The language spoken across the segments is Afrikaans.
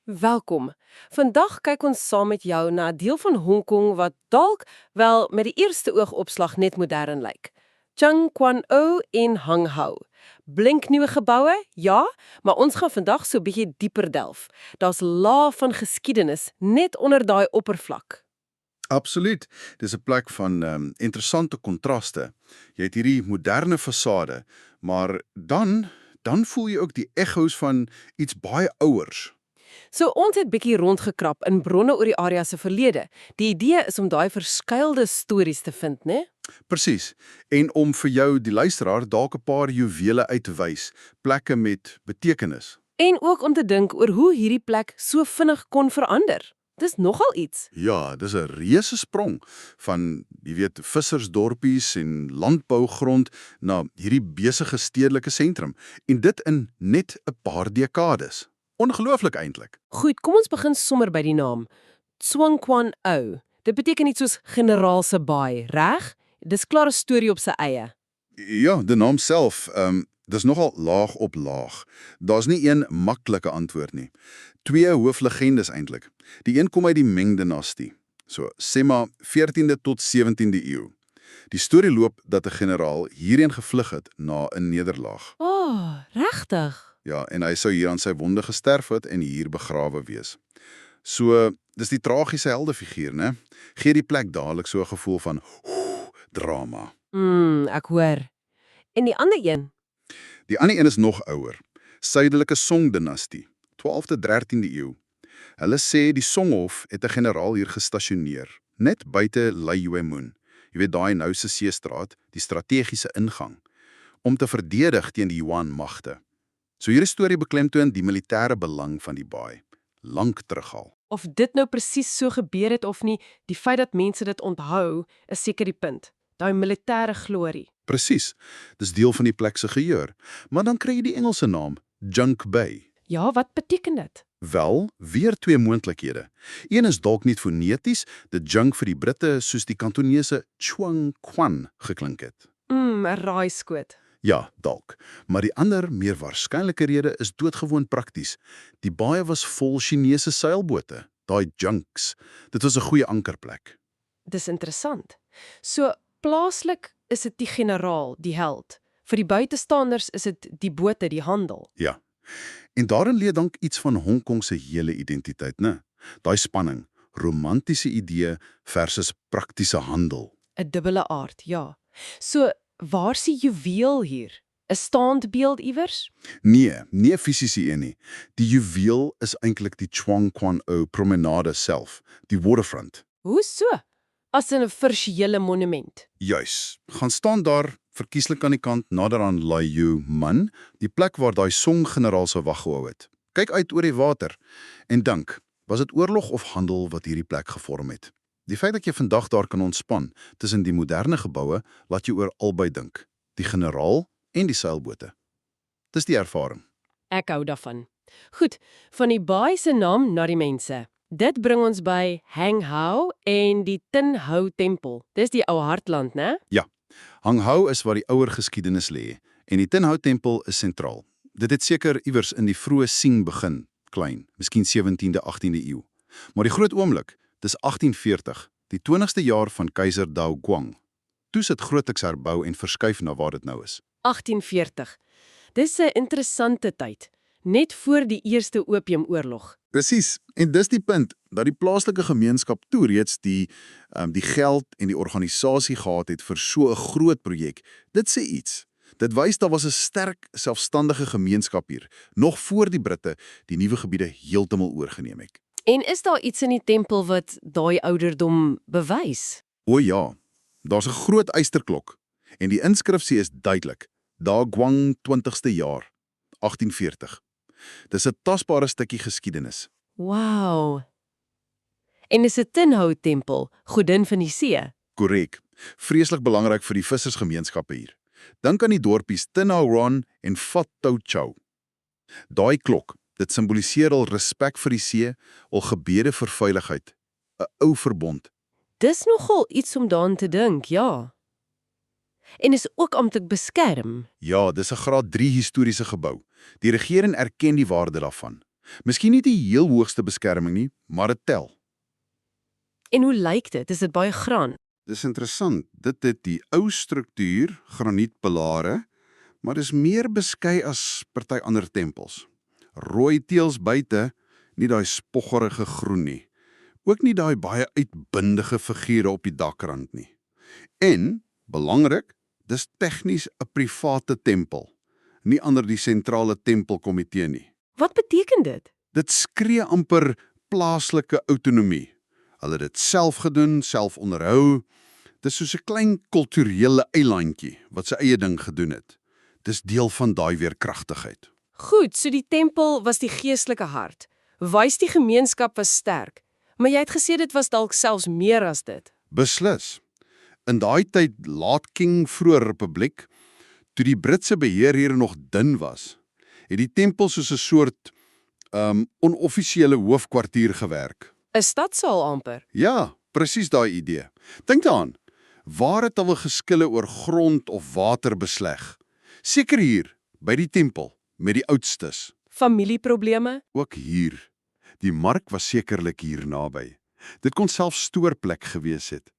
Welkom. Vandag kyk ons saam met jou na 'n deel van Hong Kong wat dalk wel met die eerste oogopslag net modern lyk. Tseung Kwan O en Hung Hau. Blinknuwe geboue? Ja, maar ons gaan vandag so 'n bietjie dieper delf. Daar's laag van geskiedenis net onder daai oppervlak. Absoluut. Dis 'n plek van interessante kontraste. Jy het hierdie moderne fasade, maar dan voel jy ook die ekkos van iets baie ouers. So ons het bietjie rondgekrap in bronne oor die area se verlede. Die idee is om daai verskuilde stories te vind, né? Presies. En om vir jou die luisteraar dalk 'n paar juwele uit te wys, plekke met betekenis. En ook om te dink oor hoe hierdie plek so vinnig kon verander. Dis nogal iets. Ja, dis 'n reuse sprong van, jy weet, vissersdorpies en landbougrond na hierdie besige stedelike sentrum en dit in net 'n paar dekades. Ongelooflik eintlik. Goed, kom ons begin sommer by die naam. Tseung Kwan O. Dit beteken iets soos generaal se baai, reg? Dis klaar 'n storie op sy eie. Ja, die naam self, dis nogal laag op laag. Daar's nie een maklike antwoord nie. Twee hooflegendes eintlik. Die een kom uit die Ming-dinastie. So, sê maar 14de tot 17de eeu. Die storie loop dat 'n generaal hierheen gevlug het na 'n nederlaag. Regtig? Ja, en hy sou hier aan sy wonde gesterf het en hier begrawe wees. So, dis die tragiese heldefiguur, né? Gee die plek dadelik so 'n gevoel van drama. Ek hoor. En die ander een? Die ander een is nog ouer. Suidelike Song-dinastie, 12de 13de eeu. Hulle sê die Songhof het 'n generaal hier gestasioneer, net buite Lai Yue Mun. Jy weet daai nou se seestraat, die strategiese ingang, om te verdedig teen die Yuan-magte. So hierdie storie beklemtoon die militêre belang van die baai, lank terug al. Of dit nou presies so gebeur het of nie, die feit dat mense dit onthou, is seker die punt. Daai militêre glorie. Presies, dis deel van die plek se geheue. Maar dan kry jy die Engelse naam, Junk Bay. Ja, wat beteken dit? Wel, weer twee moontlikhede. Een is dalk nie foneties, dit junk vir die Britte soos die Kantonese Tseung Kwan geklink het. 'n Raaiskoot. Ja, dalk. Maar die ander, meer waarskynlike rede is doodgewoon prakties. Die baai was vol Chinese seilbote, daai junks. Dit was 'n goeie ankerplek. Dis interessant. So, plaaslik is dit die generaal, die held. Vir die buitestanders is dit die bote, die handel. Ja. En daarin lê dank iets van Hong Kong se hele identiteit, né? Daai spanning, romantiese idee versus praktiese handel. 'n Dubbele aard, ja. So, waar's die juweel hier? 'n Standbeeld iewers? Nee, nie 'n fisiese een nie. Die juweel is eintlik die Tseung Kwan O promenade self, die waterfront. Hoe so? As in 'n virtuele monument. Juis. Gaan staan daar verkieslik aan die kant nader aan Lai Yue Mun, die plek waar daai Song-generaal sou wag gehou het. Kyk uit oor die water en dink, was dit oorlog of handel wat hierdie plek gevorm het? Die feit dat jy vandag daar kan ontspan tussen die moderne geboue, laat jou oor albei dink. Die generaal en die seilbote. Dis die ervaring. Ek hou daarvan. Goed, van die baai se naam na die mense. Dit bring ons by Hung Hau en die Tin Hau Tempel. Dis die ou hartland, né? Ja, Hung Hau is waar die ouer geskiedenis lê en die Tin Hau Tempel is sentraal. Dit het seker iewers in die vroeë Qing begin, klein, miskien 17de, 18de eeu. Maar die groot oomblik, dis 1840, die 20ste jaar van keiser Dao Guang. Toe is dit grootliks herbou en verskuif na waar dit nou is. 1840. Dis 'n interessante tyd, net voor die Eerste Opiumoorlog. Presies, en dis die punt, dat die plaaslike gemeenskap toe reeds die geld en die organisasie gehad het vir so 'n groot projek. Dit sê iets. Dit wys daar was 'n sterk, selfstandige gemeenskap hier, nog voor die Britte die nuwe gebiede heeltemal oorgeneem het. En is daar iets in die tempel wat daai ouderdom bewys? O ja, daar's 'n groot eysterklok, en die inskrifsie is duidelik, Da Guang 20ste jaar, 1840. Dis 'n tasbare stukkie geskiedenis. Wow. En is 'n Tin Hau Tempel, godin van die see? Korrek. Vreeslik belangrik vir die vissersgemeenskappe hier. Dink aan die dorpies Tin Hau Ron en Fat Tau Chau. Daai klok, dit simboliseer al respek vir die see, al gebede vir veiligheid, 'n ou verbond. Dis nogal iets om daaraan te dink, ja. En is ook amptelik beskerm. Ja, dis 'n graad 3 historiese gebou. Die regering erken die waarde daarvan. Miskien nie die heel hoogste beskerming nie, maar dit tel. En hoe lyk dit? Is dit baie graan? Dis interessant, dit het die ou struktuur, granietpilare, maar dis meer beskei as party ander tempels. Rooi teëls buite, nie daai spoggerige groen nie. Ook nie daai baie uitbundige figure op die dakrand nie. En, belangrik, dis tegnies 'n private tempel, nie onder die sentrale tempelkomitee nie. Wat beteken dit? Dit skree amper plaaslike autonomie. Hulle het dit self gedoen, self onderhou. Dis soos 'n klein kulturele eilandjie wat sy eie ding gedoen het. Dis deel van daai weerkragtigheid. Goed, so die tempel was die geestelike hart. Wys die gemeenskap was sterk. Maar jy het gesê dit was dalk selfs meer as dit. Beslis. In daai tyd, laat King vroeë republiek, toe die Britse beheer hier nog dun was, het die tempel soos 'n soort onoffisiële hoofkwartier gewerk. 'n Stadsaal amper. Ja, presies daai idee. Dink daaraan, waar het al geskille oor grond of water besleg? Seker hier, by die tempel, met die oudstes. Familieprobleme? Ook hier. Die mark was sekerlik hier naby. Dit kon selfs stoorplek gewees het.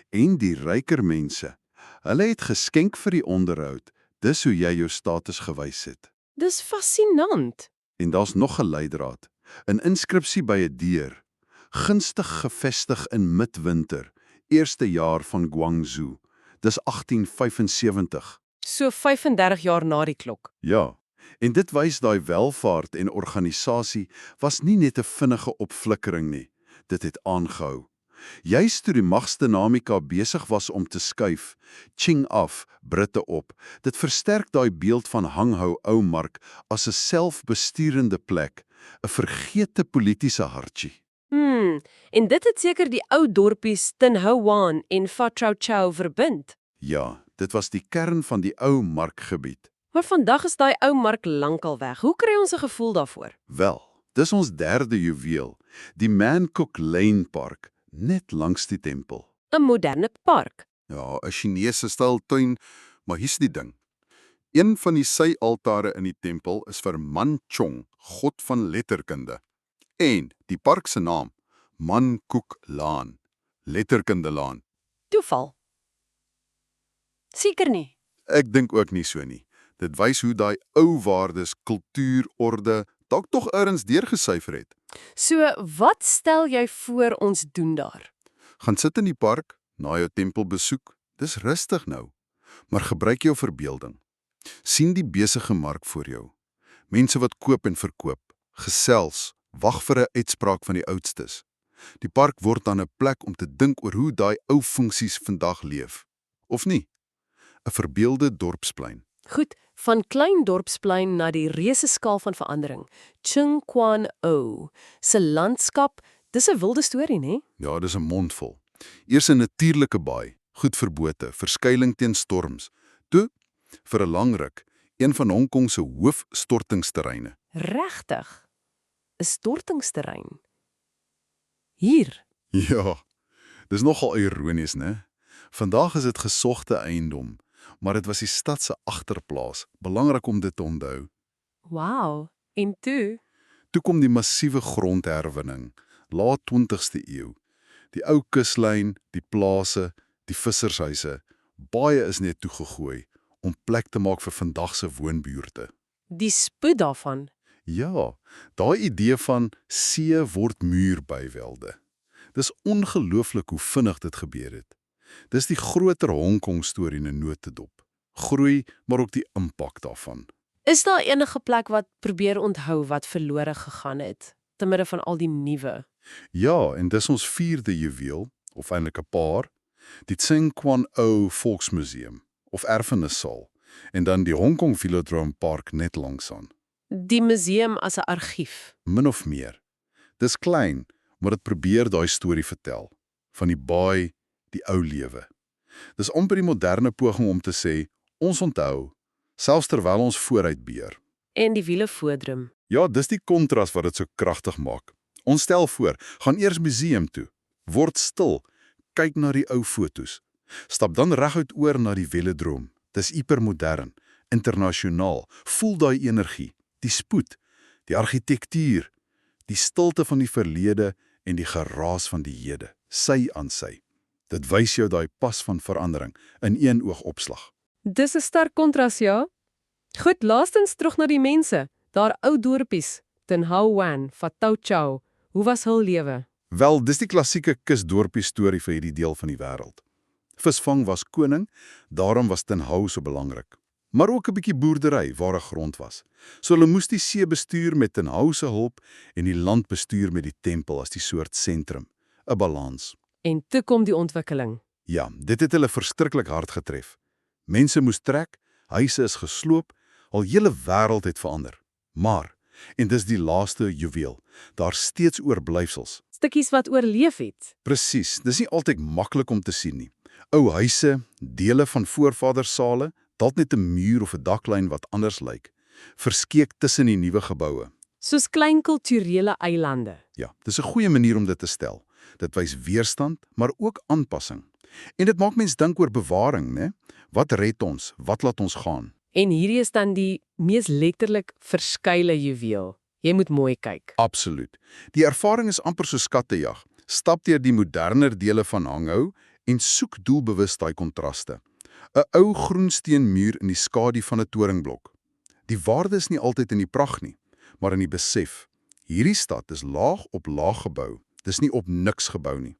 En die ryker mense, hulle het geskenk vir die onderhoud. Dis hoe jy jou status gewys het. Dis fascinant. En daar's nog 'n leidraad, 'n inskripsie by 'n deur, gunstig gevestig in midwinter, eerste jaar van Guangzhou. Dis 1875. So 35 jaar na die klok. Ja, en dit wys daai welvaart en organisasie was nie net 'n vinnige opflikkering nie. Dit het aangehou. Juist toe die magsdinamika besig was om te skuif, Qing af, Britte op, dit versterk daai beeld van Hanghou ou mark as 'n selfbesturende plek, 'n vergete politiese hartjie. En dit het seker die ou dorpies Tin Ho Wan en Pha Trau Chau verbind. Ja, dit was die kern van die ou markgebied. Maar vandag is daai ou mark lankal weg. Hoe kry ons 'n gevoel daarvoor? Wel, dis ons derde juweel, die Man Cook Lane Park, net langs die tempel. 'n Moderne park. Ja, 'n Chinese styl tuin, maar hier's die ding. Een van die sy-altare in die tempel is vir Man Chong, god van letterkunde. En die park se naam, Man Cook Laan, letterkundelaan. Toeval. Seker nie. Ek dink ook nie so nie. Dit wys hoe daai ou waardes, kultuur, orde, dalk tog ergens deurgesyfer het. So, wat stel jy voor ons doen daar? Gaan sit in die park, na jou tempelbesoek. Dis rustig nou, maar gebruik jou verbeelding. Sien die besige mark voor jou. Mense wat koop en verkoop, gesels, wag vir 'n uitspraak van die oudstes. Die park word dan 'n plek om te dink oor hoe daai ou funksies vandag leef. Of nie? 'n Verbeelde dorpsplein. Goed, van klein dorpsplein na die reuse skaal van verandering. Ching Kwan O. Se landskap, dis 'n wilde storie, né? Ja, dis 'n mondvol. Eers 'n natuurlike baai, goed verbote, verskuiling teen storms. Toe, vir 'n lang ruk, een van Hong Kong se hoofstortingsterreine. Regtig. 'n Stortingsterrein. Hier. Ja, dis nogal ironies, né? Vandag is dit gesogte eiendom, maar dit was die stad se agterplaas. Belangrik om dit te onthou. Wow. En toe? Toe kom die massiewe grondherwinning, laat 20ste eeu. Die ou kuslyn, die plase, die vissershuise, baie is net toegegooi om plek te maak vir vandag se woonbuurte. Die spoed daarvan. Ja, daai idee van see word muur bywelde. Dis ongelooflik hoe vinnig dit gebeur het. Dis die groter Hong Kong storie in 'n notendop. Groei, maar ook die impak daarvan. Is daar enige plek wat probeer onthou wat verlore gegaan het, te midde van al die nuwe? Ja, en dis ons 4de juweel, of eintlik 'n paar, die Tsing Kwan O Volksmuseum, of erfenissaal, en dan die Hong Kong Velodrome Park net langsaan. Die museum as 'n argief. Min of meer. Dis klein, maar dit probeer daai storie vertel. Van die baai, die ou lewe. Dis amper die moderne poging om te sê, ons onthou, selfs terwyl ons vooruit beer. En die wiele voordrum. Ja, dis die kontras wat dit so kragtig maak. Ons stel voor, gaan eers museum toe, word stil, kyk na die ou fotos. Stap dan reguit oor na die velodroom. Dis hipermodern, internasionaal, voel daai energie, die spoed, Die argitektuur, die stilte van die verlede en die geraas van die hede, sy aan sy. Dit wys jou daai pas van verandering in een oogopslag. Dis 'n sterk kontras, ja. Goed, laastens terug na die mense. Daar ou dorpies, Tin Hau Wan, Fatau Chau. Hoe was hul lewe? Wel, dis die klassieke kusdorpie storie vir hierdie deel van die wêreld. Visvang was koning, daarom was Tin Hau so belangrik. Maar ook 'n bietjie boerdery waar 'n grond was. So hulle moes die see bestuur met Tin Hau se hulp en die land bestuur met die tempel as die soort sentrum, 'n balans. En toe kom die ontwikkeling. Ja, dit het hulle verskriklik hard getref. Mense moes trek, huise is gesloop, al hele wêreld het verander. Maar, en dis die laaste juweel, daar steeds oorblyfsels. Stukkies wat oorleef het. Presies, dis nie altyd maklik om te sien nie. Ou huise, dele van voorvadersale, dalk net 'n muur of 'n daklyn wat anders lyk, verskeek tussen die nuwe geboue. Soos klein kulturele eilande. Ja, dis 'n goeie manier om dit te stel. Dit wys weerstand, maar ook aanpassing. En dit maak mens dink oor bewaring, né? Wat red ons? Wat laat ons gaan? En hierdie is dan die mees letterlik verskeie juweel. Jy moet mooi kyk. Absoluut. Die ervaring is amper so skattejag. Stap deur die moderner dele van Hanghou en soek doelbewus daai kontraste. 'n Ou groensteenmuur in die skadu van 'n toringblok. Die waarde is nie altyd in die pragt nie, maar in die besef. Hierdie stad is laag op laag gebou. Dis nie op niks gebou nie.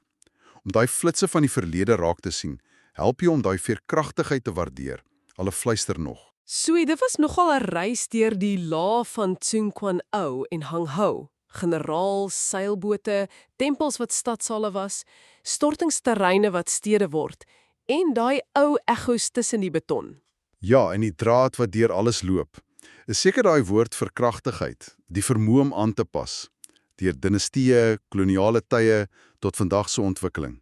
Om daai flitsse van die verlede raak te sien, help jou om daai veerkragtigheid te waardeer. Hulle fluister nog. So, dit was nogal 'n reis deur die laag van Tsun Kwan O en Hanghou. Generaal, seilbote, tempels wat stadsale was, stortingsterreine wat stede word, en daai ou echos tussen die beton. Ja, en die draad wat deur alles loop. Is seker daai woord verkragtigheid, die vermoë om aan te pas, deur dinastieë, koloniale tye tot vandag se ontwikkeling.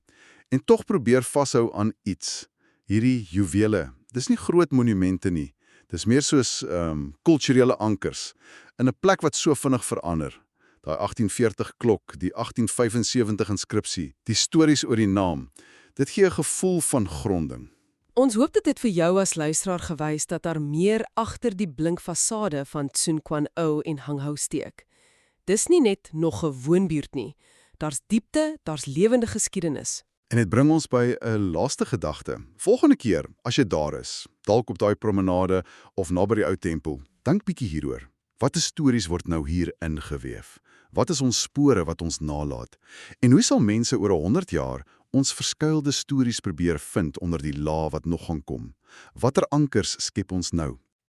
En tog probeer vashou aan iets. Hierdie juwele, dis nie groot monumente nie. Dis meer soos kulturele ankers in 'n plek wat so vinnig verander. Daai 1840 klok, die 1875 inskripsie, die stories oor die naam. Dit gee 'n gevoel van gronding. Ons hoop dit het vir jou as luisteraar gewys dat daar meer agter die blink fasade van Tsun Kwan O en Hanghou steek. Dis nie net nog 'n woonbuurt nie. Daar's diepte, daar's lewende geskiedenis. En dit bring ons by 'n laaste gedagte. Volgende keer, as jy daar is, dalk op daai promenade of naby die ou tempel, dink bietjie hieroor. Watter stories word nou hier ingeweef? Wat is ons spore wat ons nalat? En hoe sal mense oor 100 jaar ons verskuilde stories probeer vind onder die laag wat nog gaan kom? Watter ankers skep ons nou?